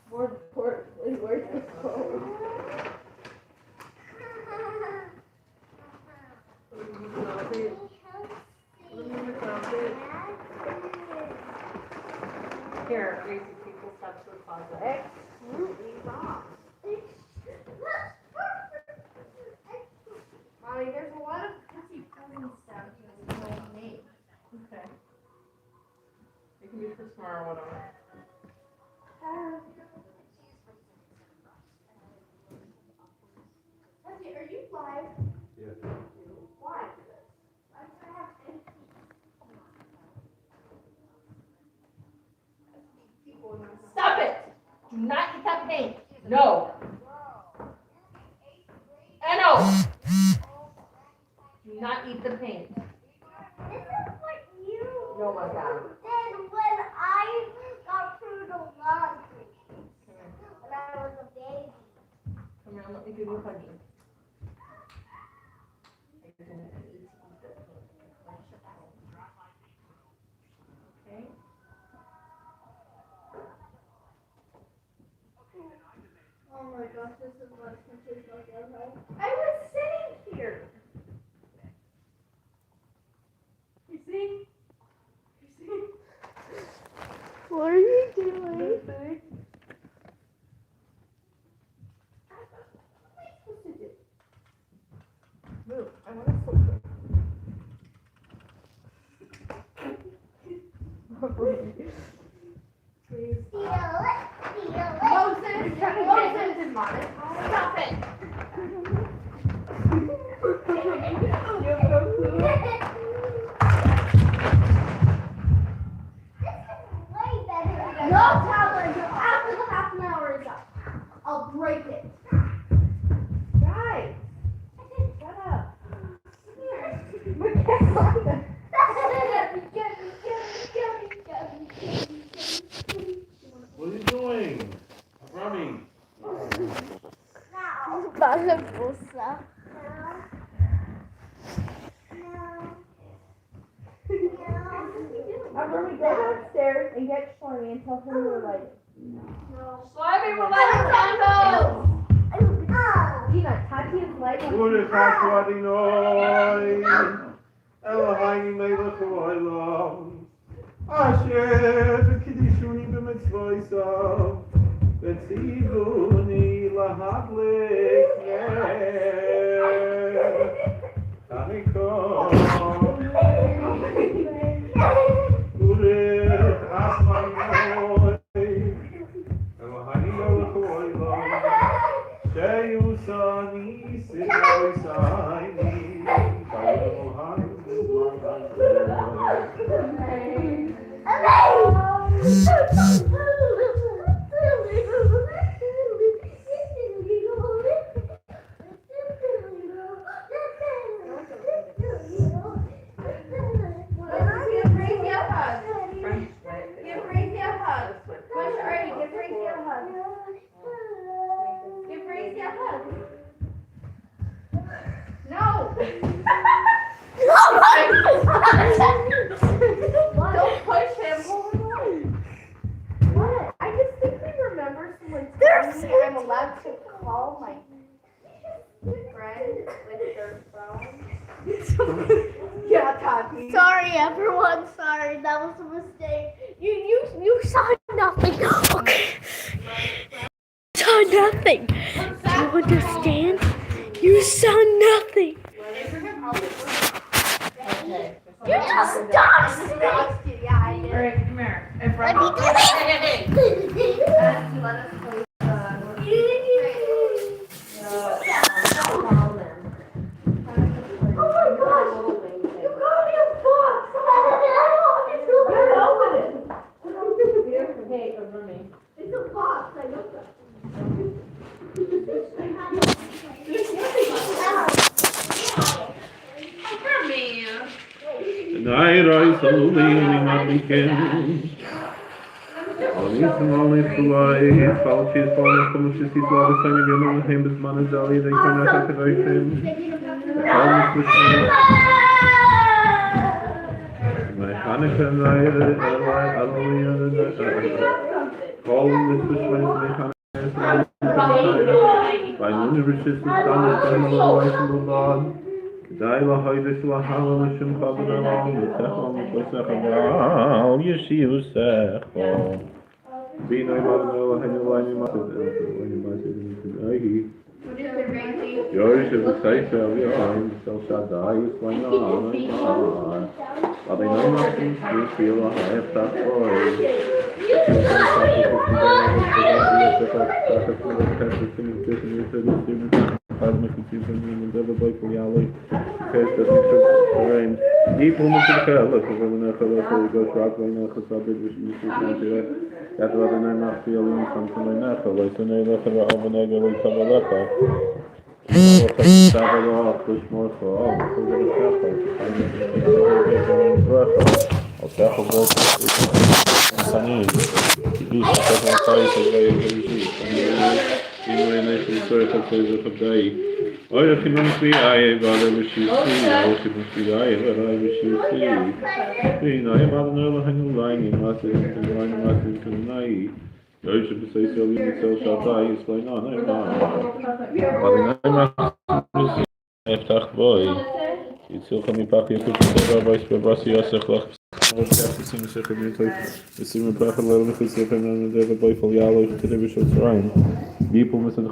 More importantly, where's the phone? Here, crazy people stuff to the closet. Absolutely wrong. Mommy, there's a lot of pretty cool stuff that's no name. Okay. It can be for tomorrow, whatever. Are you live? Yeah. Why? I have empty. Stop it! Do not eat that paint. No. No. Do not eat the paint. This is what you Oh my God. did when I got through the laundry. When I was a baby. Come here, let me give you a huggy. Okay. Oh my gosh, this is what it tastes like at home. I was sitting here. You see? You see? What are you doing? Nothing. What am I supposed to do? Move. I want to sleep. Please. Feel it. Moses and Monica. Stop it. You have no clue. This is way better. No challenge after the half an hour is up. I'll break it. Guys, shut up. What are you doing? I'm running. Balabosa. When we go downstairs and get Shlomi and tell him we're like, Slimy, we're lighting candles! Dina, Tati is lighting. Ure chakwading noi. Elohayim melech olam. Asher b'kedishuni b'mitzvoisav. V'tzivuni lahadlik ner. Hanukkah. Ure chakwading noi. Elohayim melech olam. Sheyusani sinoisani. Don't push him. What? I just think we remember someone telling me I'm allowed to call my friend with their phone. Yeah, Tati. Sorry, everyone. Sorry, that was a mistake. You saw nothing. Okay. You saw nothing. Do you understand? You saw nothing. You just dodged me. Yeah, I did. Alright, come here. In front Let me of do Hey, it. Let us play. Oh my gosh. You got me a box. Hey, over me. It's a box. I know that. Over me. Nei reis aluli ni madliken. Alis mali fulai, falchi falai kumushis islada sani genu lehem bezman azali den kanata kedaifim. Alis mushim. My Hanukkah night aluli All this was when by one of the standards of the life of the Lord. Daila Hoydish Lahama Lishim Kabbalah, Mitechon, Mitechon, Yeshivusech. Bino Madno, Henulani Masid, What is the ranking? Yours is a Saita, Yon, Sel Shaddai, Swana, but I know nothing to feel a half that boy. People must have heard, look, if I'm not going to go to Rock, I'm not going to be able to that's what I'm not feeling something like that. Like, when I look at the Albanega, we come a look at push more for all, I'll tackle both. Sunny, do something fight away. Oh, you can see I rather wish you see. Oh, you can see I rather wish you see. You know, I'm not another hand line in Master and line Master tonight. You should say so. You tell Shaddai, it's like, no, but I'm not boy. You still come in back. You could say, Rabbi, Rabbi, Yosef. People must have